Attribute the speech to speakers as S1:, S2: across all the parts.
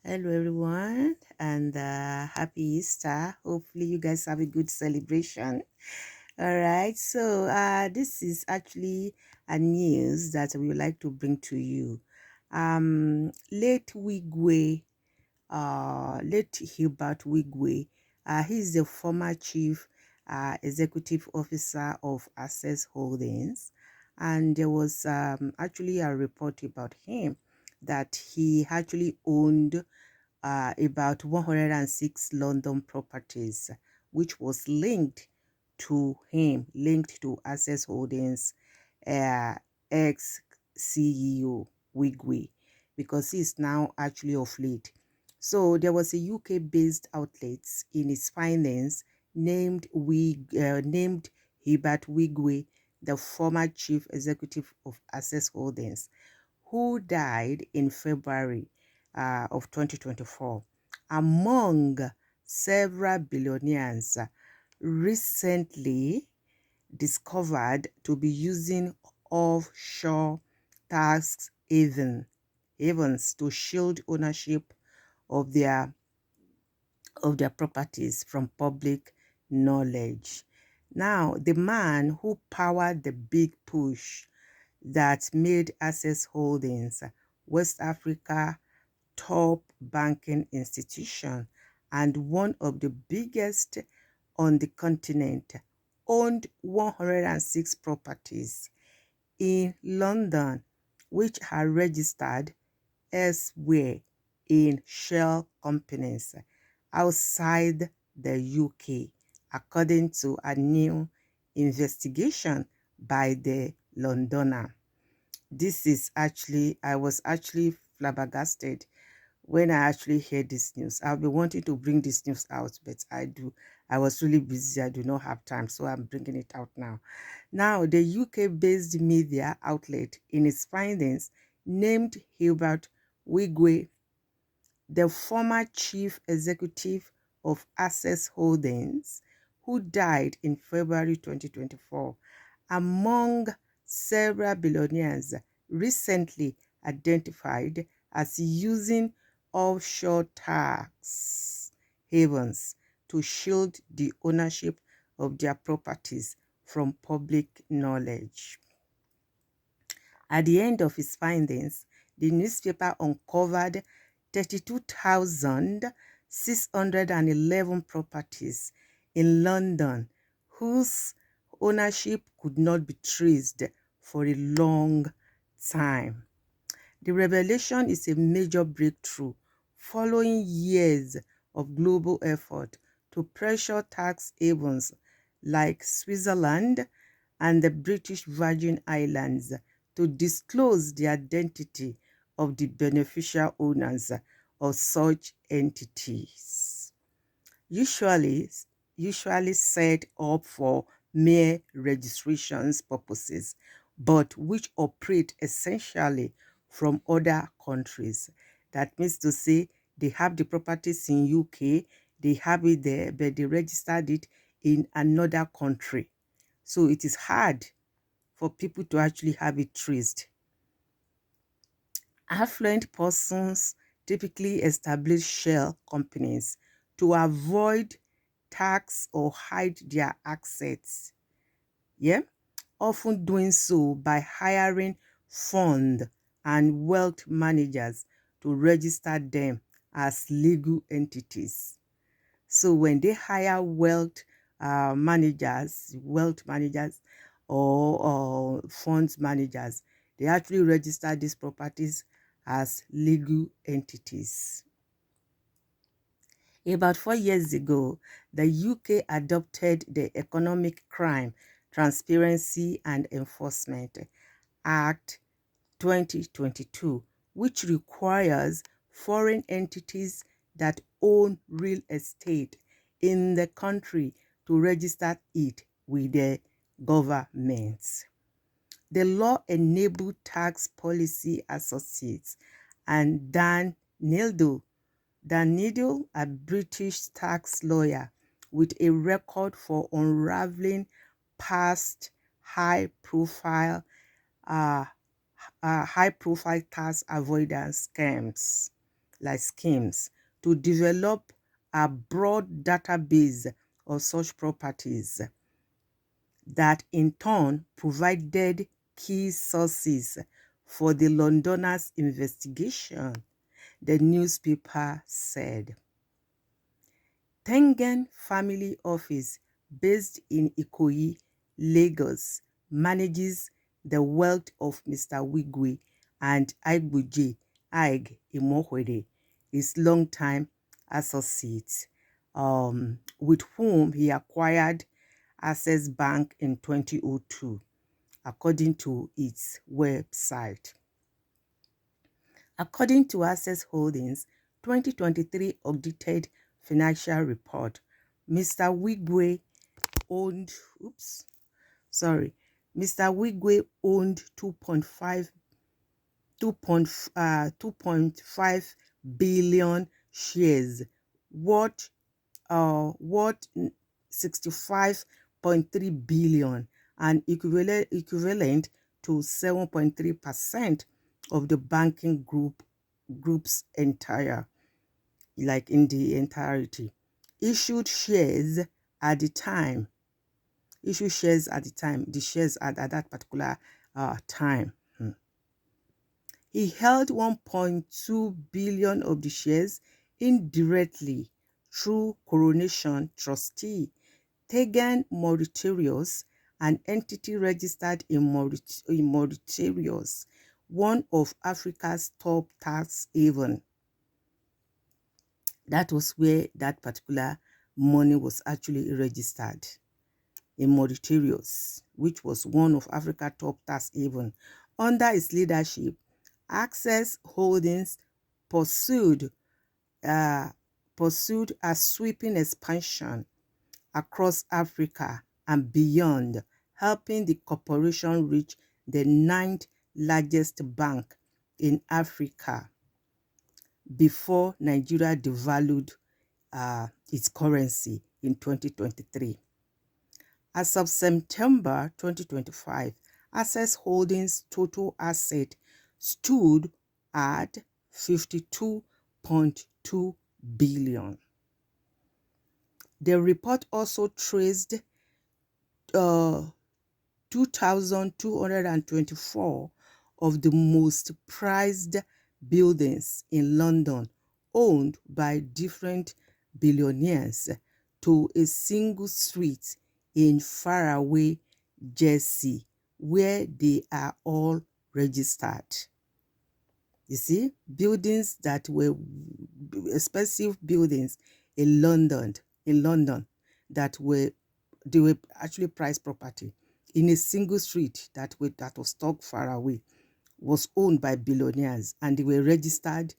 S1: Hello, everyone, and happy Easter. Hopefully, you guys have a good celebration. All right, so this is actually a news that we would like to bring to you. Late Wigwe, late Herbert Wigwe, he's the former chief executive officer of Access Holdings, and there was actually a report about him that he actually owned about 106 London properties, which was linked to him, linked to Access Holdings uh, ex CEO Wigwe, because he's now actually off late. So there was a UK based outlet in his finance named Herbert Wigwe, the former chief executive of Access Holdings, who died in February of 2024. Among several billionaires recently discovered to be using offshore tax havens to shield ownership of their properties from public knowledge. Now, the man who powered the big push that made Access Holdings West Africa top banking institution and one of the biggest on the continent, owned 106 properties in London, which are registered elsewhere in shell companies outside the UK, according to a new investigation by the Londoner. This is actually, I was actually flabbergasted when I actually heard this news. I've been wanting to bring this news out, but I was really busy. I do not have time, so I'm bringing it out now. Now, the UK-based media outlet in its findings named Herbert Wigwe, the former chief executive of Access Holdings, who died in February 2024, among several billionaires recently identified as using offshore tax havens to shield the ownership of their properties from public knowledge. At the end of his findings, the newspaper uncovered 32,611 properties in London whose ownership could not be traced for a long time. The revelation is a major breakthrough following years of global effort to pressure tax havens like Switzerland and the British Virgin Islands to disclose the identity of the beneficial owners of such entities. Usually, usually set up for mere registrations purposes, but which operate essentially from other countries. That means to say they have the properties in UK, they have it there, but they registered it in another country. So it is hard for people to actually have it traced. Affluent persons typically establish shell companies to avoid tax or hide their assets. Yeah, often doing so by hiring fund and wealth managers to register them as legal entities. So when they hire wealth managers or funds managers, they actually register these properties as legal entities. About 4 years ago, the UK adopted the Economic Crime, Transparency and Enforcement Act 2022, which requires foreign entities that own real estate in the country to register it with the government. The law enabled tax policy associates and Dan Needle, a British tax lawyer with a record for unraveling past high-profile high-profile tax avoidance scams. like schemes to develop a broad database of such properties that in turn provided key sources for the Londoners' investigation, the newspaper said. Tengen Family Office, based in Ikoyi, Lagos, manages the wealth of Mr. Wigwe and Aigbuji Aig Imohwede, his longtime associate, with whom he acquired Access Bank in 2002, according to its website. According to Access Holdings 2023 audited financial report, Mr. Wigwe owned, Mr. Wigwe owned 2.5 billion shares, worth 65.3 billion, and equivalent to 7.3% of the banking group's entire, like in the entirety. Issued shares at the time, the shares at that particular time. He held 1.2 billion of the shares indirectly through Coronation Trustee, Tegen Mauritius, an entity registered in Mauritius, one of Africa's top tax haven. That was where that particular money was actually registered, in Mauritius, which was one of Africa's top tax haven. Under its leadership, Access Holdings pursued a sweeping expansion across Africa and beyond, helping the corporation reach the 9th largest bank in Africa before Nigeria devalued its currency in 2023. As of September 2025, Access Holdings' total asset stood at 52.2 billion. The report also traced 2,224 of the most prized buildings in London, owned by different billionaires, to a single street in faraway Jersey, where they are all registered. You see, buildings that were expensive buildings in London that they were actually priced property in a single street that was tucked far away, was owned by billionaires, and they were registered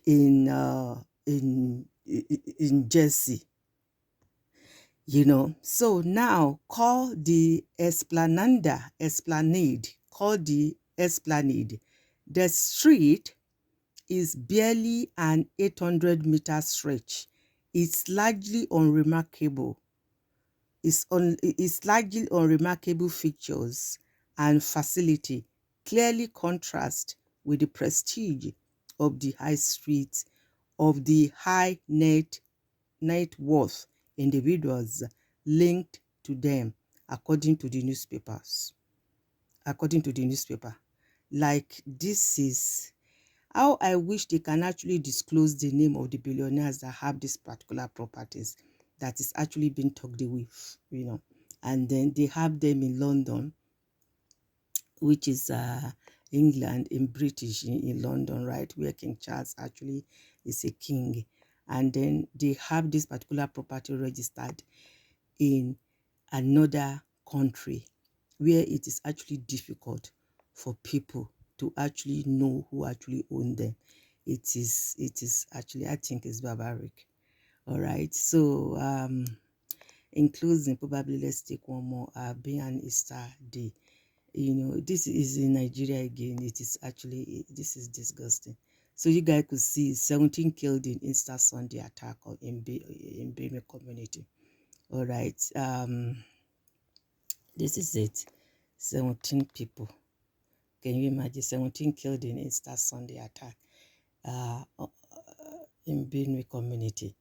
S1: in Jersey. You know, so now called the Esplanade. The street is barely an 800-meter stretch. It's largely unremarkable. It's largely unremarkable features and facility clearly contrast with the prestige of the high street of the high net worth individuals linked to them, according to the newspaper. Like, this is how I wish they can actually disclose the name of the billionaires that have these particular properties that is actually being talked away, you know. And then they have them in London, which is England, in British, in London, right, where King Charles actually is a king. And then they have this particular property registered in another country where it is actually difficult for people to actually know who actually own them. It is actually, I think, it's barbaric. All right, so in closing, probably let's take one more. Being an Easter day, you know, this is in Nigeria again. It is actually, this is disgusting. So you guys could see 17 killed in Easter Sunday attack in Beme community. All right, this is it. 17 people. Can you imagine? 17 killed in Easter Sunday attack. in Benue community.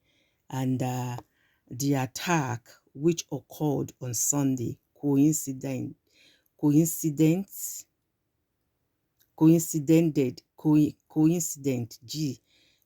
S1: And the attack, which occurred on Sunday, coincident, coincident,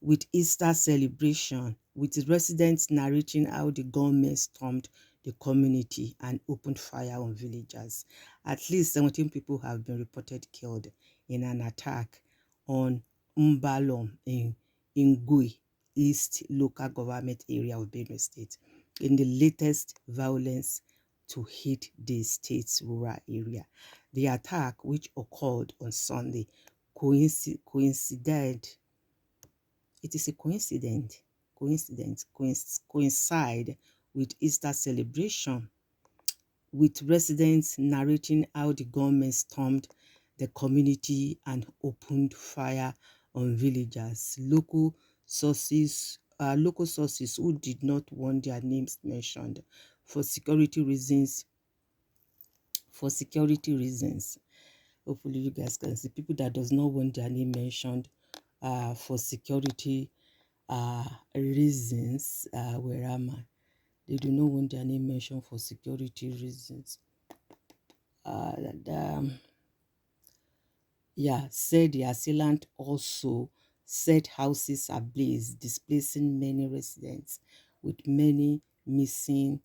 S1: with Easter celebration, with residents narrating how the gunmen stormed the community and opened fire on villagers. At least 17 people have been reported killed in an attack on Mbalom in Ngui East local government area of Benue State, in the latest violence to hit the state's rural area. The attack, which occurred on Sunday, coincided. It is a coincide with Easter celebration, with residents narrating how the gunmen stormed the community and opened fire on villagers. Local sources who did not want their names mentioned for security reasons. Hopefully you guys can see people that does not want their name mentioned for security reasons. Where am I? They do not want their name mentioned for security reasons. Said the assailant also set houses ablaze, displacing many residents, with many missing,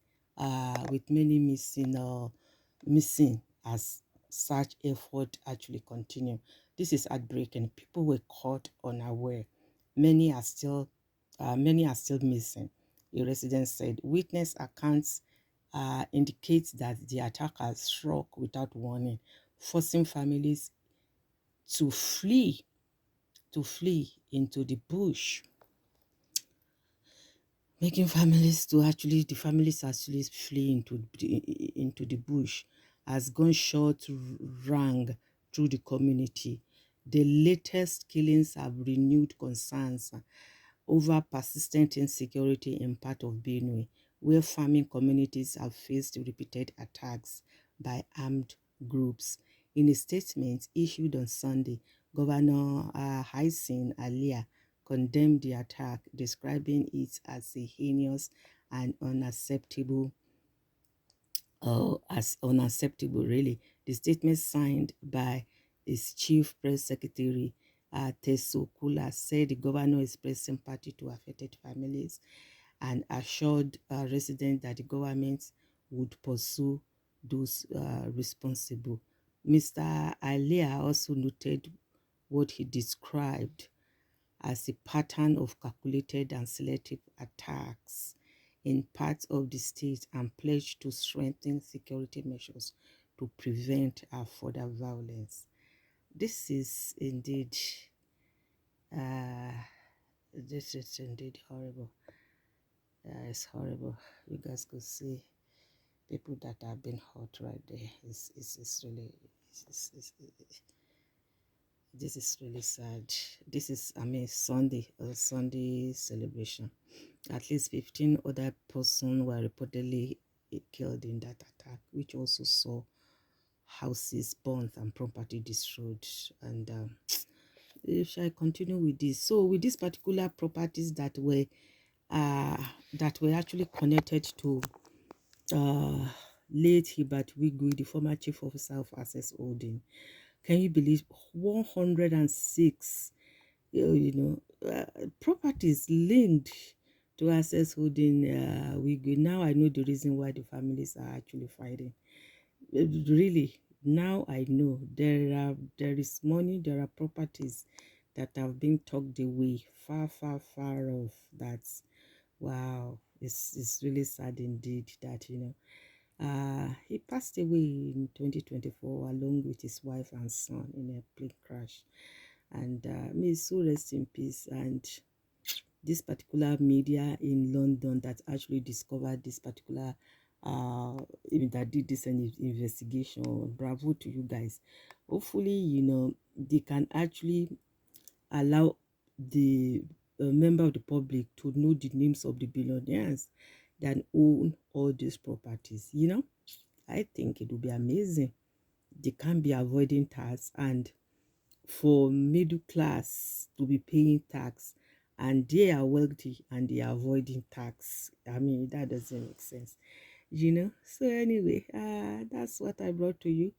S1: missing as search effort actually continue. This is heartbreaking. People were caught unaware. Many are still missing. The resident said witness accounts indicate that the attackers struck without warning, forcing families to flee into the bush, making the families actually flee into the bush as gunshots rang through the community. The latest killings have renewed concerns over persistent insecurity in part of Benue, where farming communities have faced repeated attacks by armed groups. In a statement issued on Sunday, Governor Haisin Alia condemned the attack, describing it as a heinous and unacceptable, really. The statement, signed by his chief press secretary, Teso Kula, said the governor expressed sympathy to affected families and assured residents that the government would pursue those responsible. Mr. Alia also noted what he described as a pattern of calculated and selective attacks in parts of the state and pledged to strengthen security measures to prevent further violence. This is indeed horrible. It's horrible. You guys could see people that have been hurt right there. It's really this is really sad. This is, Sunday celebration. At least 15 other persons were reportedly killed in that attack, which also saw houses burned and property destroyed. And if I continue with this, so with these particular properties that were actually connected to late Herbert Wigwe, the former chief officer of Access Holding. Can you believe 106 properties linked to Access Holding Wigwe? Now I know the reason why the families are actually fighting. Really, now I know there is money, there are properties that have been tucked away far off. That's wow. It's really sad indeed that he passed away in 2024 along with his wife and son in a plane crash. And may his soul rest in peace. And this particular media in London that actually discovered this particular that did this investigation, bravo to you guys. Hopefully, they can actually allow the member of the public to know the names of the billionaires that own all these properties. I think it would be amazing. They can't be avoiding tax, and for middle class to be paying tax and they are wealthy and they are avoiding tax. I mean, that doesn't make sense, you know. So anyway, that's what I brought to you.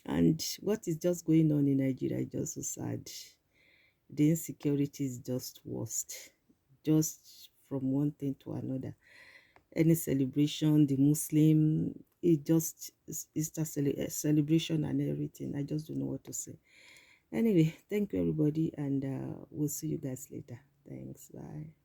S1: And what is just going on in Nigeria is just so sad. The insecurity is just worst, just from one thing to another. Any celebration, the Muslim, it just it's a celebration and everything. I just don't know what to say. Anyway, thank you everybody, and we'll see you guys later. Thanks. Bye.